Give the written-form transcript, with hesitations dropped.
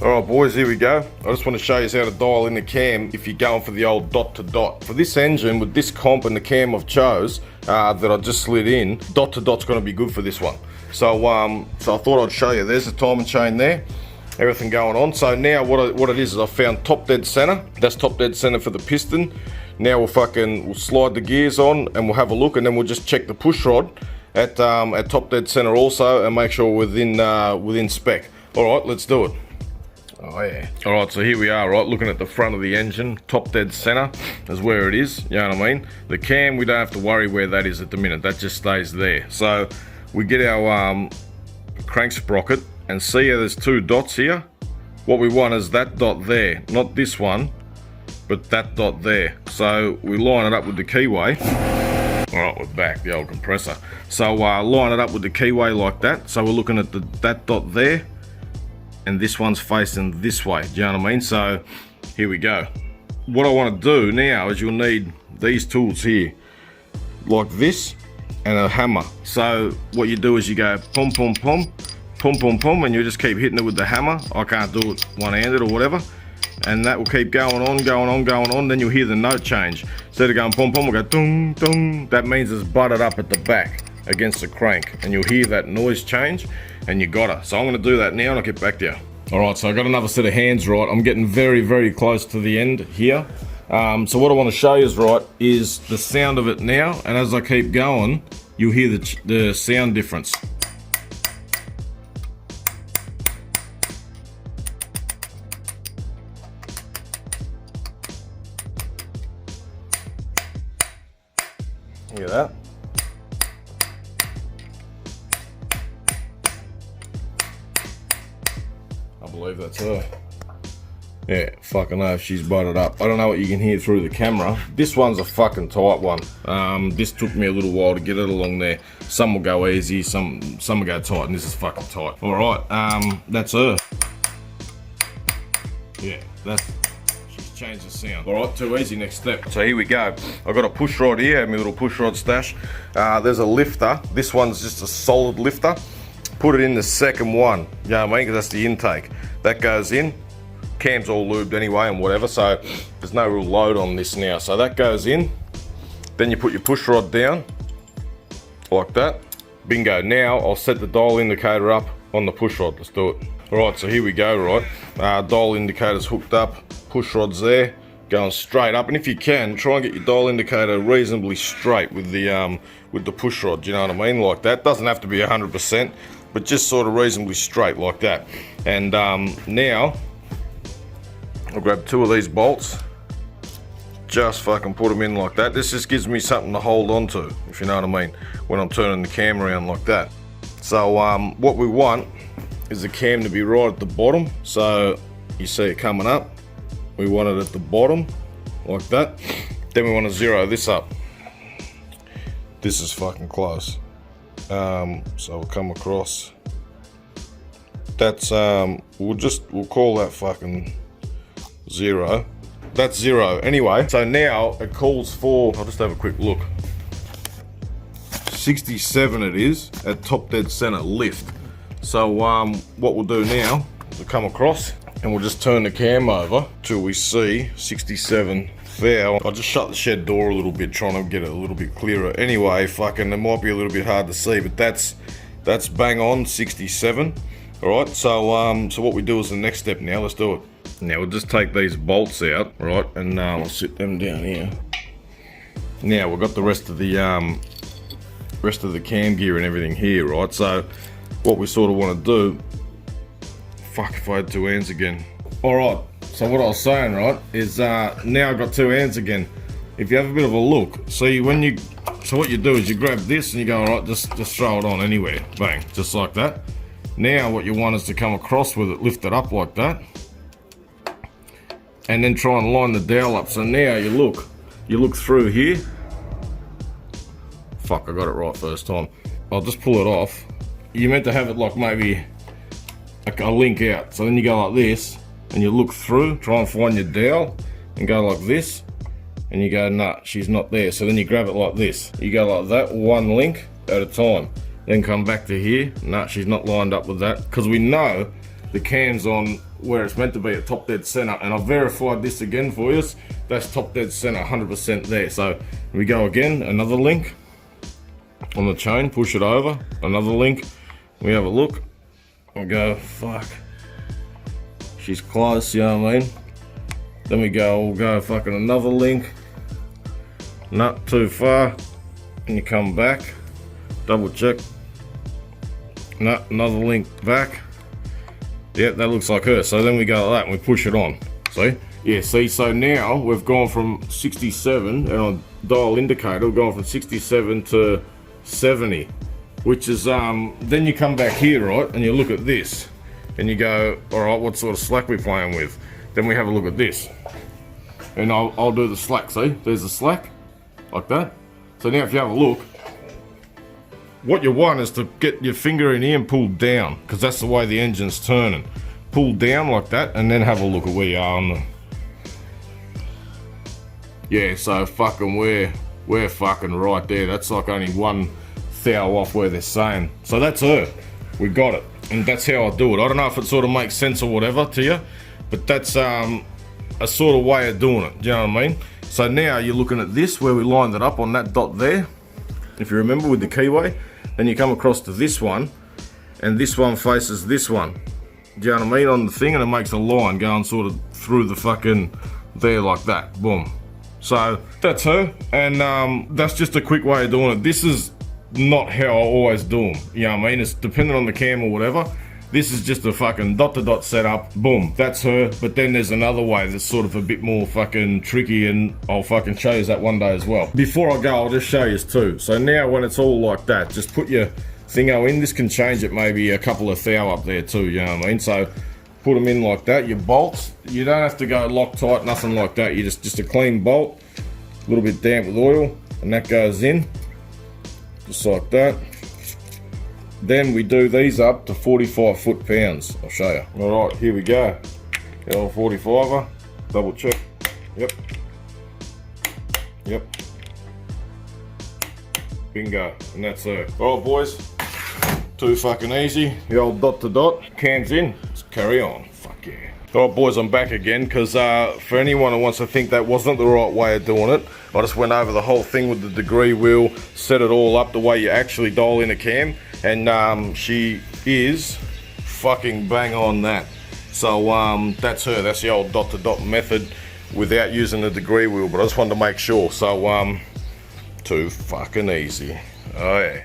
Alright boys, here we go. I just want to show you how to dial in the cam if you're going for the old dot to dot. For this engine, with this comp and the cam I've chose, that I just slid in, dot to dot's going to be good for this one. So I thought I'd show you. There's the timing chain there, everything going on. So now what it is I found top dead center. That's top dead center for the piston. Now we'll slide the gears on and we'll have a look, and then we'll just check the push rod at top dead center also and make sure we're within spec. Alright, let's do it. Oh yeah. Alright, so here we are, right, looking at the front of the engine. Top dead center is where it is, you know what I mean? The cam, we don't have to worry where that is at the minute, that just stays there. So we get our crank sprocket and see how there's two dots here. What we want is that dot there, not this one, but that dot there. So we line it up with the keyway. Alright, we're back, the old compressor. So line it up with the keyway like that. So we're looking at that dot there, and this one's facing this way, do you know what I mean? So here we go. What I want to do now is you'll need these tools here, like this, and a hammer. So what you do is you go pom pom pom, pom pom pom, and you just keep hitting it with the hammer. I can't do it one-handed or whatever, and that will keep going on, going on, going on. Then you'll hear the note change. Instead of going pom pom, we'll go dung dung. That means it's butted up at the back against the crank, and you'll hear that noise change, and you got it. So I'm going to do that now and I'll get back to you. Alright, so I got another set of hands, right. I'm getting very, very close to the end here. So what I want to show you is the sound of it now, and as I keep going, you'll hear the sound difference. Hear that? I believe that's her. Yeah, fucking know if she's butted up. I don't know what you can hear through the camera. This one's a fucking tight one. This took me a little while to get it along there. Some will go easy, some will go tight, and this is fucking tight. Alright, that's her. Yeah, she's changed the sound. Alright, too easy, next step. So here we go. I've got a push rod here, my little push rod stash. There's a lifter. This one's just a solid lifter. Put it in the second one, you know what I mean, because that's the intake. That goes in. Cam's all lubed anyway and whatever, so there's no real load on this now. So that goes in. Then you put your push rod down, like that. Bingo. Now I'll set the dial indicator up on the push rod. Let's do it. Alright, so here we go, right. Dial indicator's hooked up, push rod's there, going straight up. And if you can, try and get your dial indicator reasonably straight with the push rod, do you know what I mean? Like that. Doesn't have to be 100%, but just sort of reasonably straight like that. And now I'll grab two of these bolts, just fucking put them in like that. This just gives me something to hold on to, if you know what I mean, when I'm turning the cam around like that. So what we want is the cam to be right at the bottom. So you see it coming up, we want it at the bottom like that. Then we want to zero this up. This is fucking close. So we'll come across. That's we'll call that fucking 0. That's 0 anyway. So now it calls for, I'll just have a quick look. 67 it is at top dead center lift. So what we'll do now, we'll come across and we'll just turn the cam over till we see 67 there. I'll just shut the shed door a little bit, trying to get it a little bit clearer. Anyway, fucking it might be a little bit hard to see, but that's bang on 67. Alright, so what we do is the next step now. Let's do it. Now we'll just take these bolts out, right, and I'll sit them down here. Now we've got the rest of the cam gear and everything here, right? So what we sort of want to do, fuck if I had two hands again. Alright, so what I was saying, right, is now I've got two hands again. If you have a bit of a look, see so what you do is you grab this and you go, alright, just throw it on anywhere, bang, just like that. Now what you want is to come across with it, lift it up like that, and then try and line the dowel up. So now you look through here. Fuck, I got it right first time. I'll just pull it off. You meant to have it like maybe a link out. So then you go like this, and you look through, try and find your dowel, and go like this, and you go, nah, she's not there. So then you grab it like this. You go like that, one link at a time. Then come back to here, nah, she's not lined up with that. Because we know the cam's on where it's meant to be at top dead center, and I've verified this again for you. That's top dead center, 100% there. So we go again, another link on the chain, push it over, another link, we have a look, we go, fuck, she's close, you know what I mean? Then we'll go fucking another link, not too far, and you come back, double check, another link back. Yep, that looks like her. So then we go like that and we push it on. See? Yeah, see, so now we've gone from 67, and on dial indicator, we've gone from 67 to 70, which is, then you come back here, right, and you look at this, and you go, all right, what sort of slack we playing with? Then we have a look at this, and I'll do the slack, see? There's the slack, like that. So now if you have a look, what you want is to get your finger in here and pull down, because that's the way the engine's turning. Pull down like that, and then have a look at where you are on the... Yeah, so fucking we're fucking right there. That's like only one thou off where they're saying. So that's her. We got it. And that's how I do it. I don't know if it sort of makes sense or whatever to you, but that's a sort of way of doing it. Do you know what I mean? So now you're looking at this where we lined it up on that dot there. If you remember with the keyway, then you come across to this one, and this one faces this one. Do you know what I mean? On the thing, and it makes a line going sort of through the fucking there like that. Boom. So that's her, and that's just a quick way of doing it. This is not how I always do them. You know what I mean? It's dependent on the cam or whatever. This is just a fucking dot to dot setup. Boom, that's her. But then there's another way that's sort of a bit more fucking tricky, and I'll fucking show you that one day as well. Before I go, I'll just show you too. So now when it's all like that, just put your thingo in. This can change it maybe a couple of thou up there too, you know what I mean? So put them in like that. Your bolts, you don't have to go Loctite, nothing like that. You just a clean bolt, a little bit damp with oil, and that goes in, just like that. Then we do these up to 45 foot-pounds. I'll show you. All right, here we go. Get on 45er, double check. Yep. Yep. Bingo, and that's her. All right, boys, too fucking easy. The old dot to dot, cams in, let's carry on. Fuck yeah. All right, boys, I'm back again, because for anyone who wants to think that wasn't the right way of doing it, I just went over the whole thing with the degree wheel, set it all up the way you actually dial in a cam, and she is fucking bang on that. So that's her. That's the old dot to dot method without using the degree wheel, but I just wanted to make sure. So too fucking easy. Oh yeah.